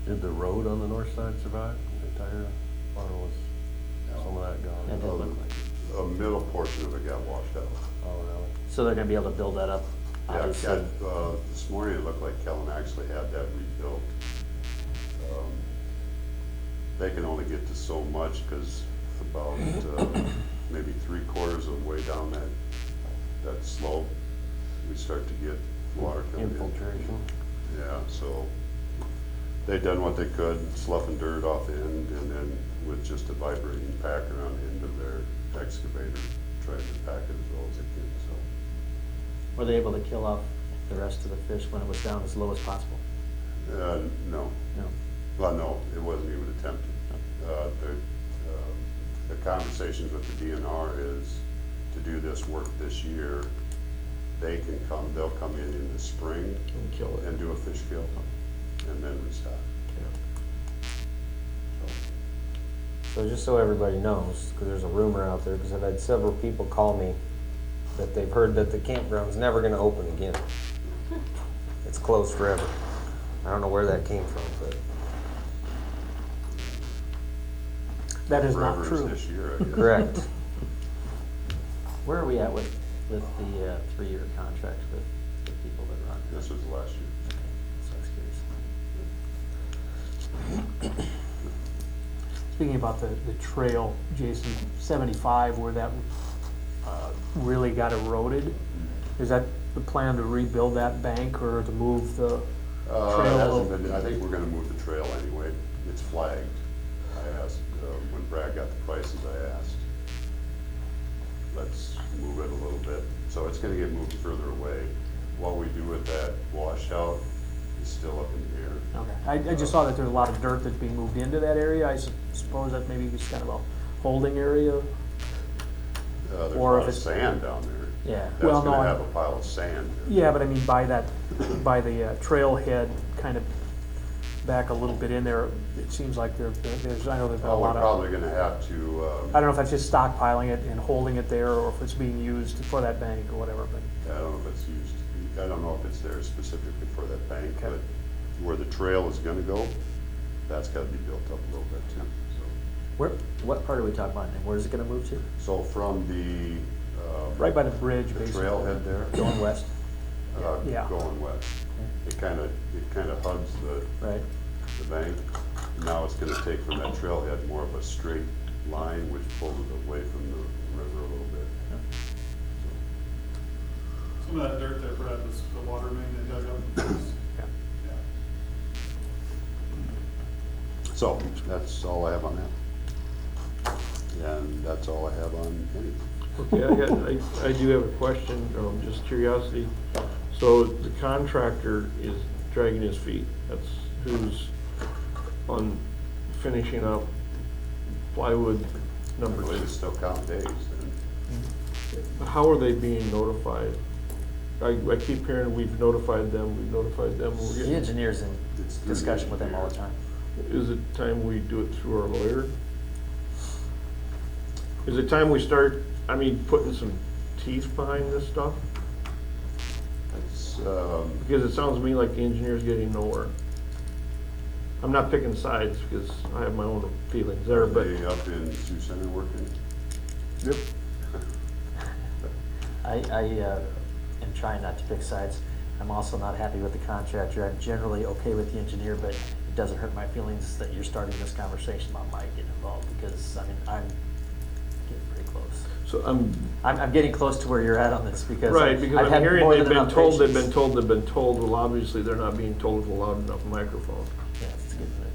Did the road on the north side survive the entire, or was some of that gone? That didn't look like it. A middle portion of it got washed out. Oh, really? So they're gonna be able to build that up, Yeah, obviously. this morning it looked like Kellen actually had that rebuilt. They can only get to so much because about maybe 3/4 of the way down that slope, we start to get water coming in. Infiltration? Yeah, so they done what they could, sloughing dirt off the end, and then with just a vibrating packer on the end of their excavator, trying to pack it as well as they can, so. Were they able to kill off the rest of the fish when it was down as low as possible? No. No. Well, no, it wasn't even attempted. The conversations with the DNR is to do this work this year, they'll come in the spring And kill it. and do a fish kill and then restock. So just so everybody knows, because there's a rumor out there, because I've had several people call me that they've heard that the campground's never gonna open again. It's closed forever. I don't know where that came from, but That is not Forever is true. this year, I guess. correct. Where are we at with the 3-year contract with the people that run? This was last year. Okay, so I was curious. Speaking about the trail, Jason, 75, where that really got eroded, is that the plan to rebuild that bank or to move the It trail? hasn't been, I think we're gonna move the trail anyway. It's flagged. I asked, when Brad got the prices, I asked, let's move it a little bit. So it's gonna get moved further away. What we do with that washout is still up in the air. Okay, I just saw that there's a lot of dirt that's being moved into that area. I suppose that maybe it's kind of a holding area. There's a Or lot if of it's- sand down there. Yeah. That's Well, no, gonna I- have a pile of sand. Yeah, but I mean by the trailhead, kind of back a little bit in there, it seems like there's, I know there's been a Oh, we're lot of, probably gonna have to, I don't know if that's just stockpiling it and holding it there, or if it's being used for that bank or whatever, but. I don't know if it's used, I don't know if it's there specifically for that bank, Okay. but where the trail is gonna go, that's gotta be built up a little bit too, so. What part are we talking about, and where's it gonna move to? So from the, Right by the bridge, the basically. trailhead there, Going west? Yeah. going west, it kinda hugs Right. the bank. Now it's gonna take from that trailhead more of a straight line, which pulls it away from the river a little bit. Some of that dirt there, Brad, was the water main they dug up. Yeah. Yeah. So, that's all I have on that. And that's all I have on anything. Okay, I do have a question, just curiosity. So the contractor is dragging his feet. That's who's on finishing up plywood I number believe 2. it's still counting days then. How are they being notified? I keep hearing we've notified them. We're The getting, engineer's in It's through the discussion with them all the engineer. time. is it time we do it through our lawyer? Is it time we start, putting some teeth behind this stuff? It's, Because it sounds to me like the engineer's getting nowhere. I'm not picking sides because I have my own feelings there, are but they up in Sioux Center working? yep. I am trying not to pick sides. I'm also not happy with the contractor. I'm generally okay with the engineer, but it doesn't hurt my feelings that you're starting this conversation about Mike getting involved, because, I'm getting pretty close. So I'm getting close to where you're at on this, because right, because I've I'm had hearing more they've than been enough told, they've patience. been told, they've been told. Well, obviously they're not being told with a loud enough microphone. Yeah, it's getting it.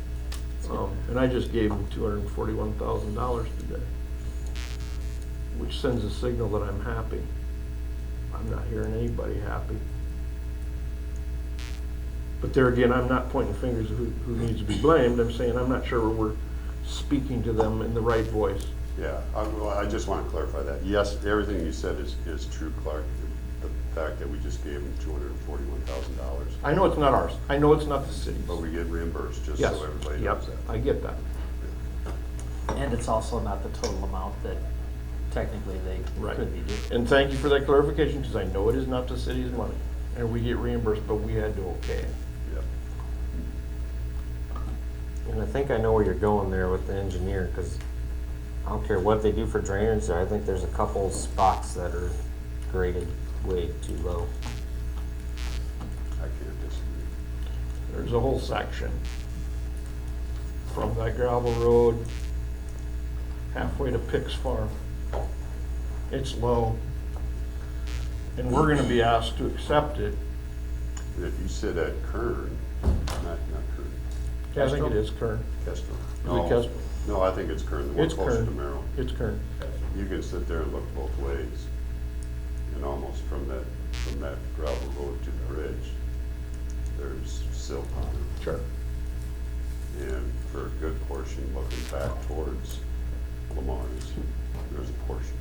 It's getting there. And I just gave them $241,000 today, which sends a signal that I'm happy. I'm not hearing anybody happy. But there again, I'm not pointing fingers of who needs to be blamed. I'm saying I'm not sure we're speaking to them in the right voice. Yeah, I just want to clarify that. Yes, everything you said is true, Clark. The fact that we just gave them $241,000, I know it's not ours. I know it's not the city's. but we get reimbursed, just so Yes, everybody yep, knows that. I get that. And it's also not the total amount that technically they Right. could be doing. And thank you for that clarification, because I know it is not the city's money, and we get reimbursed, but we had to okay it. Yep. And I think I know where you're going there with the engineer, because I don't care what they do for drainage there, I think there's a couple spots that are graded way too low. I can't disagree. There's a whole section from that gravel road halfway to Pick's Farm. It's low. And we're gonna be asked to accept it. If you sit at Kern, not Kern, I think it is Kern. Kestrel. Is it No, Kestrel? no, I think it's Kern, the one It's closer to Kern. Merrill. It's Kern. You can sit there and look both ways. And almost from that gravel road to the bridge, there's silt on it. Sure. And for a good portion, looking back towards Lamar's, there's a portion.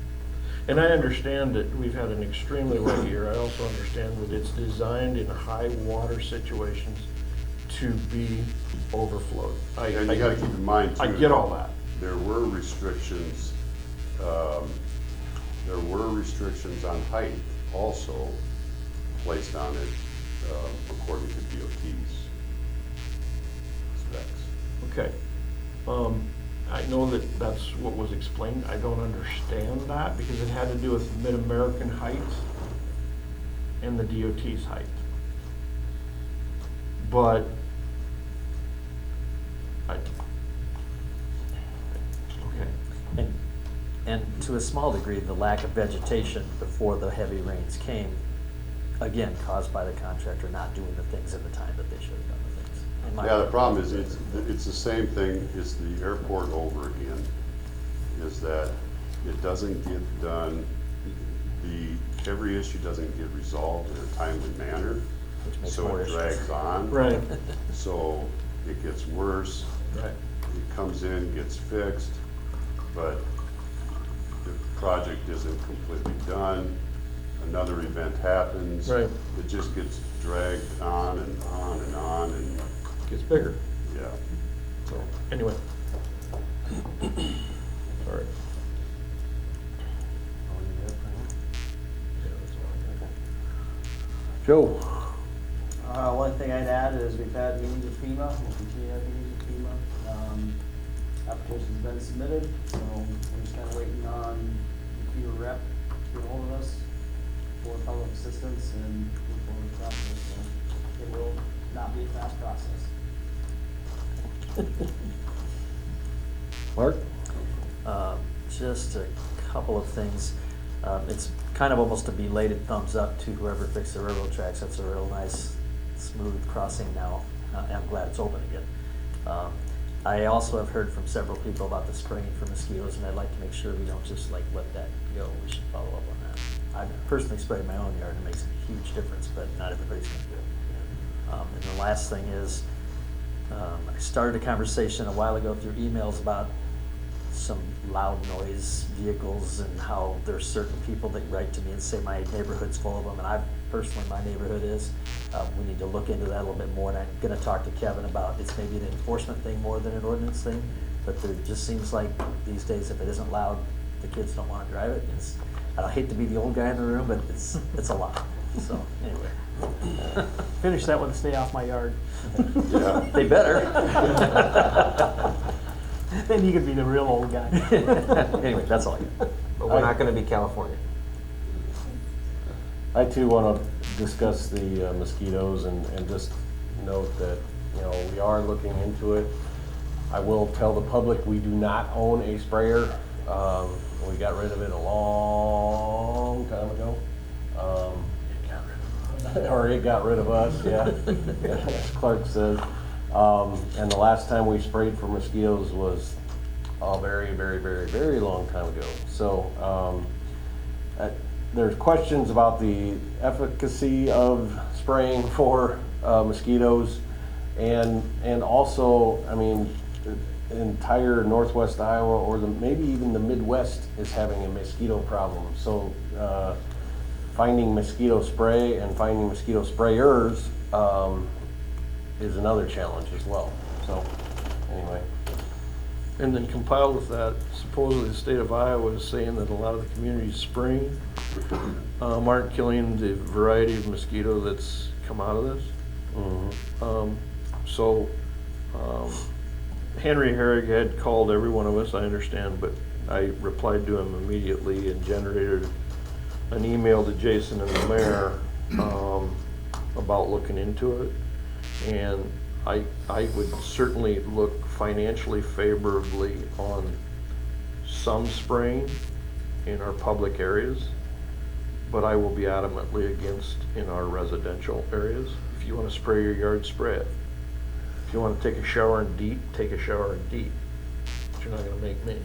And I understand that we've had an extremely wet year. I also understand that it's designed in high water situations to be overflowed. And you gotta keep in mind too. I get all that. There were restrictions, on height also placed on it, according to DOT's specs. Okay. I know that that's what was explained. I don't understand that because it had to do with Mid-American height and the DOT's height. But okay. And to a small degree, the lack of vegetation before the heavy rains came, again, caused by the contractor not doing the things in the time that they should have done the things. in my Yeah, the opinion. problem is, it's the same thing as the airport over again, is that it doesn't get done, every issue doesn't get resolved in a timely manner, Which makes so more it issues. drags on. Right. So it gets worse, Right. it comes in, gets fixed, but the project isn't completely done, another event happens. Right. It just gets dragged on and on and on, and, Gets bigger. yeah. So anyway. Sorry. Joe? One thing I'd add is we've had meetings with FEMA, we'll continue to have meetings with FEMA. Application's been submitted, so we're just kind of waiting on the FEMA rep to get hold of us for public assistance and move forward with the process, so it will not be a fast process. Mark? Just a couple of things. It's kind of almost a belated thumbs up to whoever fixed the railroad tracks. That's a real nice, smooth crossing now. I'm glad it's open again. I also have heard from several people about the spraying for mosquitoes, and I'd like to make sure we don't just like let that go. We should follow up on that. I've personally sprayed my own yard, and it makes a huge difference, but not everybody's gonna do it. And the last thing is, I started a conversation a while ago through emails about some loud noise vehicles and how there's certain people that write to me and say my neighborhood's full of them, and personally, my neighborhood is. We need to look into that a little bit more, and I'm gonna talk to Kevin about, it's maybe an enforcement thing more than an ordinance thing, but there just seems like these days, if it isn't loud, the kids don't wanna drive it. I don't hate to be the old guy in the room, but it's a lot, so, anyway. Finish that with stay off my yard. Yeah. They better. Then you could be the real old guy. Anyway, that's all I got. But we're not gonna be California. I too want to discuss the mosquitoes and just note that, you know, we are looking into it. I will tell the public, we do not own a sprayer. We got rid of it a long time ago. Or it got rid of us, yeah, as Clark says. And the last time we sprayed for mosquitoes was a very, very, very, very long time ago. So, there's questions about the efficacy of spraying for mosquitoes, and also, I mean, the entire northwest Iowa, or maybe even the Midwest, is having a mosquito problem. So finding mosquito spray and finding mosquito sprayers is another challenge as well. So anyway. And then compiled with that, supposedly the state of Iowa is saying that a lot of the communities spraying aren't killing the variety of mosquito that's come out of this. Mhm. Henry Herrig had called every one of us, I understand, but I replied to him immediately and generated an email to Jason and the mayor, about looking into it. And I would certainly look financially favorably on some spraying in our public areas, but I will be adamantly against in our residential areas. If you wanna spray your yard, spray it. If you wanna take a shower in DEET, take a shower in DEET. But you're not gonna make me.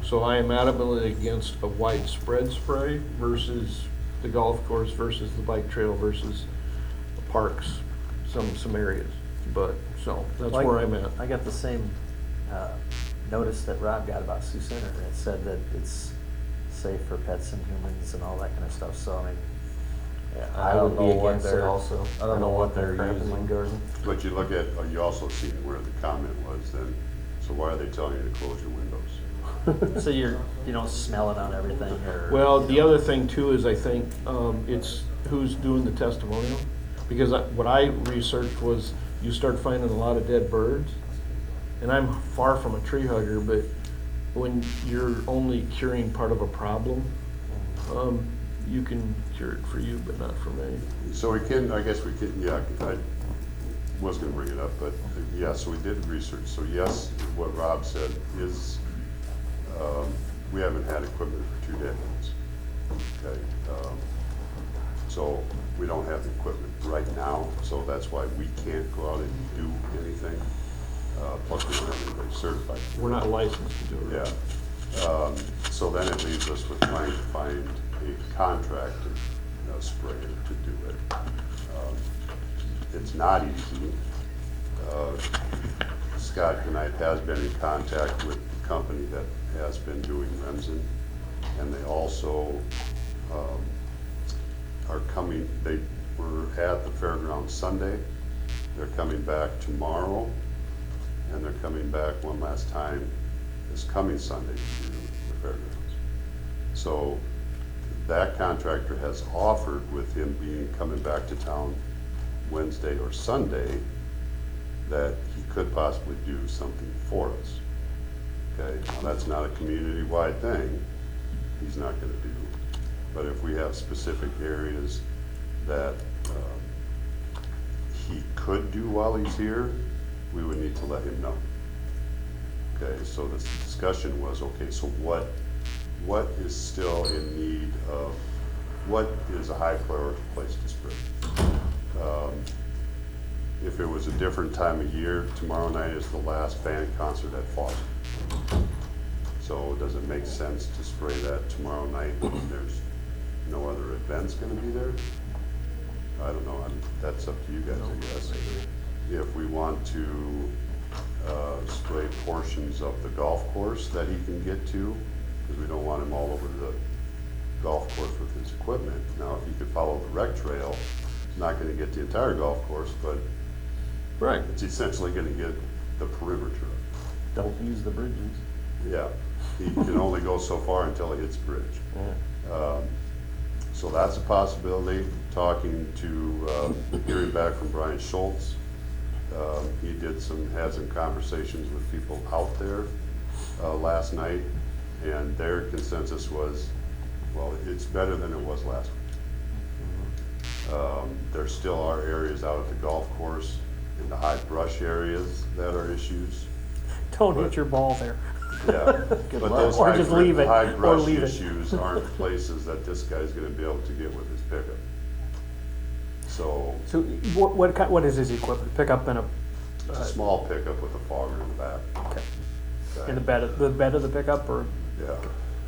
So I am adamantly against a widespread spray versus the golf course versus the bike trail versus the parks, some areas. But, so, that's Like, where I'm at. I got the same notice that Rob got about Sioux Center. It said that it's safe for pets and humans and all that kind of stuff, so I mean, I I don't would be know what against it they're- also. I don't know what they're crap in my using. garden. But you look at, you also see where the comment was then, so why are they telling you to close your windows? So you don't smell it on everything, or? Well, the other thing too is I think, it's who's doing the testimonial. Because what I researched was you start finding a lot of dead birds. And I'm far from a tree hugger, but when you're only curing part of a problem, you can cure it for you, but not for me. So we can, I guess we can, yeah, I was gonna bring it up, but yeah, so we did research. So yes, what Rob said is, we haven't had equipment for 2 decades. Okay, so we don't have the equipment right now, so that's why we can't go out and do anything. Plus we don't have anybody certified. We're not licensed to do it. Yeah. So then it leaves us with trying to find a contractor, sprayer to do it. It's not easy. Scott Knight has been in contact with the company that has been doing Remsen, and they also are coming, they were at the fairgrounds Sunday. They're coming back tomorrow, and they're coming back one last time this coming Sunday to do the fairgrounds. So that contractor has offered, with him coming back to town Wednesday or Sunday, that he could possibly do something for us. Okay, now that's not a community-wide thing, he's not gonna do. But if we have specific areas that he could do while he's here, we would need to let him know. Okay, so the discussion was, okay, so what is still in need of, what is a high priority place to spray? If it was a different time of year, tomorrow night is the last band concert at Foster. So does it make sense to spray that tomorrow night when there's no other events gonna be there? I don't know, that's up to you guys, I guess. If we want to spray portions of the golf course that he can get to, because we don't want him all over the golf course with his equipment. Now, if he could follow the rec trail, he's not gonna get the entire golf course, but Right. it's essentially gonna get the perimeter. Don't use the bridges. Yeah, he can only go so far until he hits the bridge. So that's a possibility. Talking to, hearing back from Brian Schultz, he had some conversations with people out there last night, and their consensus was, well, it's better than it was last week. There still are areas out at the golf course in the high brush areas that are issues. Don't hit your ball there. Yeah, but those Or just leave it, high or brush leave it. issues aren't places that this guy's gonna be able to get with his pickup. So, So what is his equipment? Pickup in a, it's a small pickup with a fogger in the back. okay, Okay? in the bed of the pickup, or? Yeah,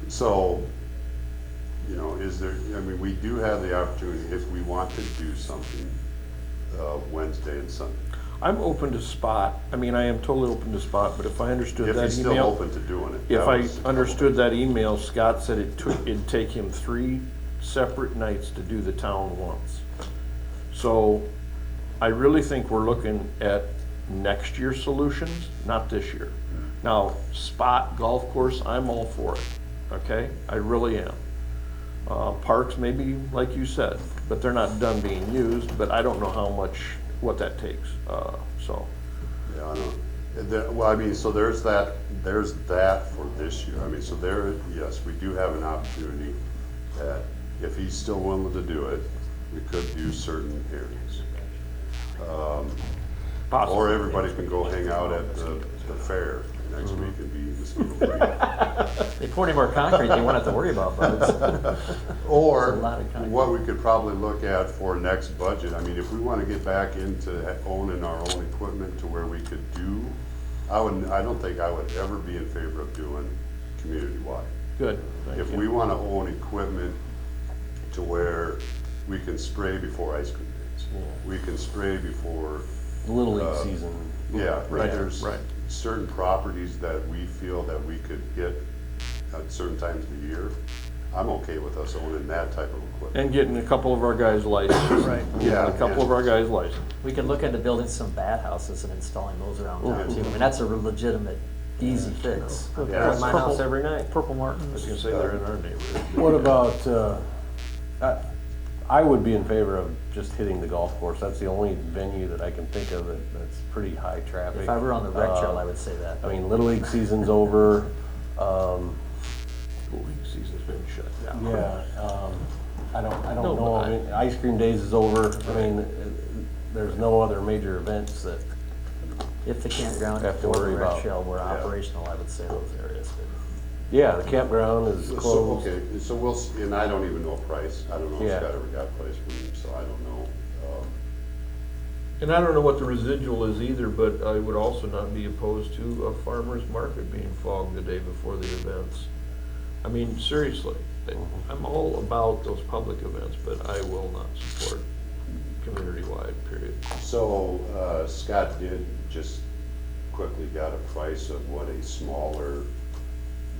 so, is there, we do have the opportunity, if we want to do something, Wednesday and Sunday. I'm open to spot. I mean, I am totally open to spot, but if I understood If that he's still email. open to doing it. If that I was a couple understood of- that email, Scott said it'd take him 3 separate nights to do the town once. So I really think we're looking at next year's solutions, not this year. Now, spot golf course, I'm all for it, okay? I really am. Parks, maybe, like you said, but they're not done being used, but I don't know what that takes, so. Yeah, I know. Well, I mean, so there's that for this year. I mean, so there, yes, we do have an opportunity that if he's still willing to do it, we could do certain areas. Or everybody can go hang out at the fair next week and be mosquito free. They pour any more concrete, they won't have to worry about bugs. Or It's a lot of concrete. what we could probably look at for next budget, I mean, if we wanna get back into owning our own equipment to where we could do, I don't think I would ever be in favor of doing community-wide. Good, thank If you. we wanna own equipment to where we can spray before ice cream days, we can spray before, Little League season. yeah, Right, there's right. certain properties that we feel that we could hit at certain times of the year. I'm okay with us owning that type of equipment. And getting a couple of our guys licensed. Right. Yeah, A couple of our guys licensed. We could look into building some bat houses and installing those around town Yeah. too. I mean, that's a legitimate, easy fix. Look Yeah. at My Purple- house every night. Purple I was Martins. gonna say they're in our neighborhood. What about, I would be in favor of just hitting the golf course. That's the only venue that I can think of that's pretty high traffic. If I were on the rec trail, I would say that. I mean, Little League season's over. School week season's been shut down. Yeah, I don't No, know. but I mean, Ice cream days is over. I mean, there's no other major events that, If the campground Have to or the worry rec about. trail were Yeah. operational, I would say those areas. But yeah, the campground is So, closed. okay, so and I don't even know price, I don't know if Yeah. Scott ever got price from him, so I don't know. And I don't know what the residual is either, but I would also not be opposed to a farmer's market being fogged the day before the events. I mean, seriously, I'm all about those public events, but I will not support community-wide, period. So, Scott did just quickly got a price of what a smaller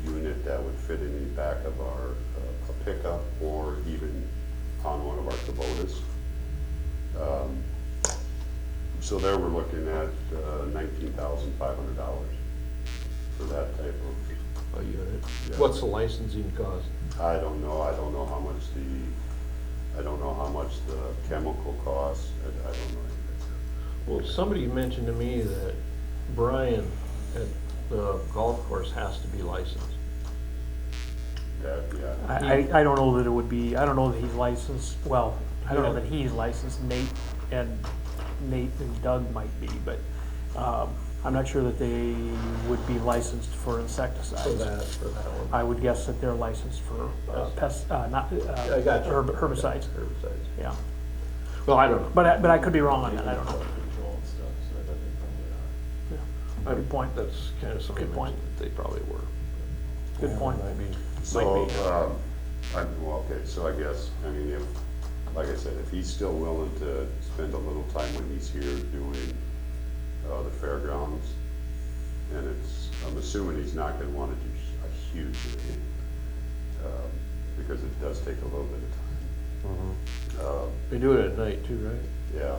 unit that would fit in the back of our, a pickup or even on one of our Kubotas. So there we're looking at $19,500 for that type of, A unit. Yeah. What's the licensing cost? I don't know how much the chemical costs, I don't know. Well, somebody mentioned to me that Brian at the golf course has to be licensed. That, yeah. I don't know that it would be, I don't know that he's licensed, well, I don't know that he's licensed, Nate and Doug might be, but, I'm not sure that they would be licensed for insecticides. For that one. I would guess that they're licensed for pests, not, I got you. herbicides, Herbicides. yeah. Well, I don't know. But I could be wrong on that, I don't know. Good point. That's kind of something Good point. that they probably were. Good point. Might be. So, well, okay, so I guess, I mean, if, like I said, if he's still willing to spend a little time when he's here doing, the fairgrounds, and I'm assuming he's not gonna wanna do a huge thing, because it does take a little bit of time. They do it at night too, right? Yeah,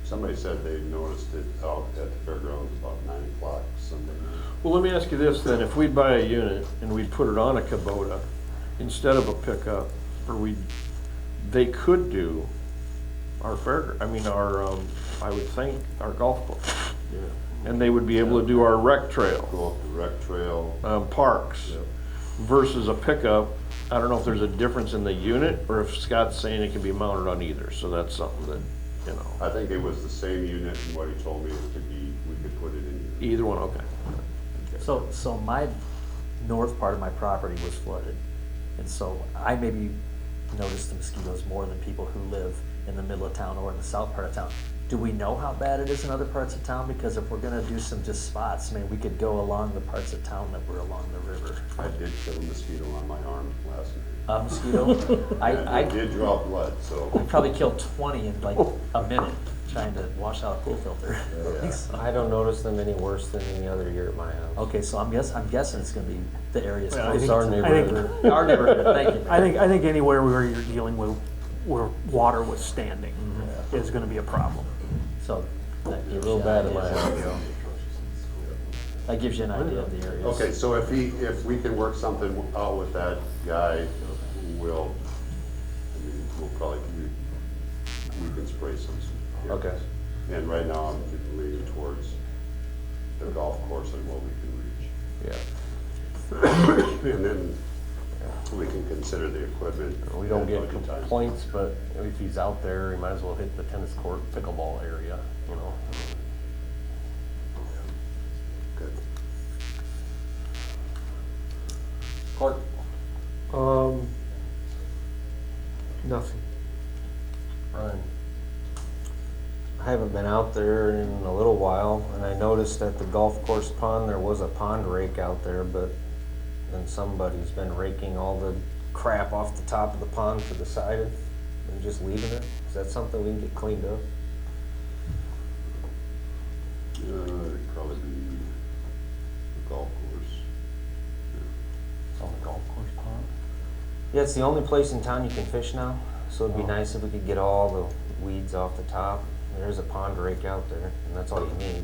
somebody said they noticed it out at the fairgrounds about 9 o'clock Sunday night. Well, let me ask you this then, if we'd buy a unit and we'd put it on a Kubota instead of a pickup, or they could do our I would think, our golf course. Yeah. And they would be able to do our rec trail, Go up the rec trail. parks, Yep. versus a pickup. I don't know if there's a difference in the unit, or if Scott's saying it can be mounted on either, so that's something that, I think it was the same unit, and what he told me it could be, we could put it in. either one, okay. So my north part of my property was flooded. And so I maybe noticed the mosquitoes more than people who live in the middle of town or in the south part of town. Do we know how bad it is in other parts of town? Because if we're gonna do some just spots, I mean, we could go along the parts of town that were along the river. I did kill a mosquito on my arm last night. Mosquito, And I it did draw blood, so. probably killed 20 in like a minute trying to wash out a pool filter. Yeah. I don't notice them any worse than any other year at my house. Okay, so I'm guessing it's gonna be the areas. Well, I close think- to our the- neighborhood. Our neighborhood, thank you. I think anywhere where you're dealing with, where water was standing is gonna be a problem. So that gives Real you an bad in my idea. house. That gives you an idea of the areas. Okay, so if we can work something out with that guy, we'll probably, we can spray some. Okay. And right now I'm leaning towards the golf course and what we can reach. Yeah. And then we can consider the equipment. We don't at get budget time. complaints, but if he's out there, he might as well hit the tennis court pickleball area, you know? Good. Clark? Nothing. Ryan? I haven't been out there in a little while, and I noticed at the golf course pond, there was a pond rake out there, but then somebody's been raking all the crap off the top of the pond to the side and just leaving it. Is that something we can get cleaned up? It'd probably be the golf course. It's on the golf course pond? Yeah, it's the only place in town you can fish now, so it'd be nice if we could get all the weeds off the top. There's a pond rake out there, and that's all you need.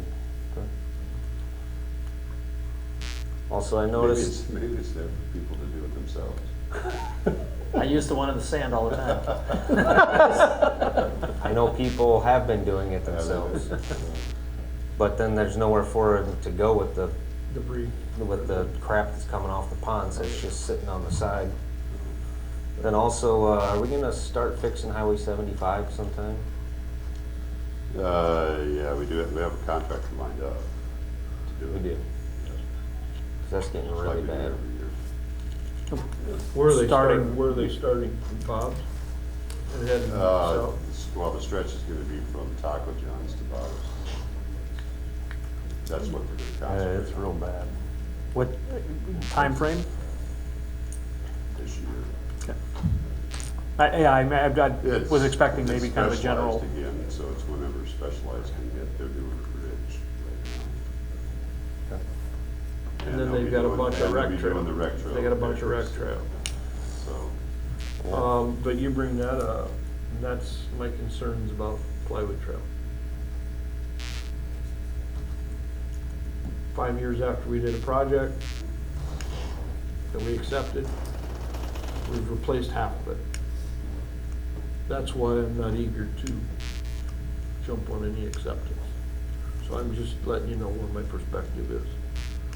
Also, I noticed, Maybe it's there for people to do it themselves. I used the one in the sand all the time. I know people have been doing it themselves, but then there's nowhere for it to go with the Debris. crap that's coming off the pond, so it's just sitting on the side. Then also, are we gonna start fixing Highway 75 sometime? Yeah, we have a contractor lined up to do it. We do. 'Cause that's getting Just like really we do bad. every year. Where are they Starting- starting, where are they starting, from Bob's? And heading south? Well, the stretch is gonna be from Taco John's to Bob's. That's what they're gonna Yeah, concentrate it's real bad. What time frame? this year. Yeah, I It's- was expecting maybe it's kind of a general. Specialized again, so it's whenever Specialized can get, they're doing the bridge right now. And then they'll they've be got a doing- bunch of and they'll rec be trail. doing the rec trail. They got a bunch of rec pictures. trail. So, But you bring that up, and that's my concerns about plywood trail. 5 years after we did a project that we accepted, we've replaced half of it. That's why I'm not eager to jump on any acceptance. So I'm just letting you know where my perspective is.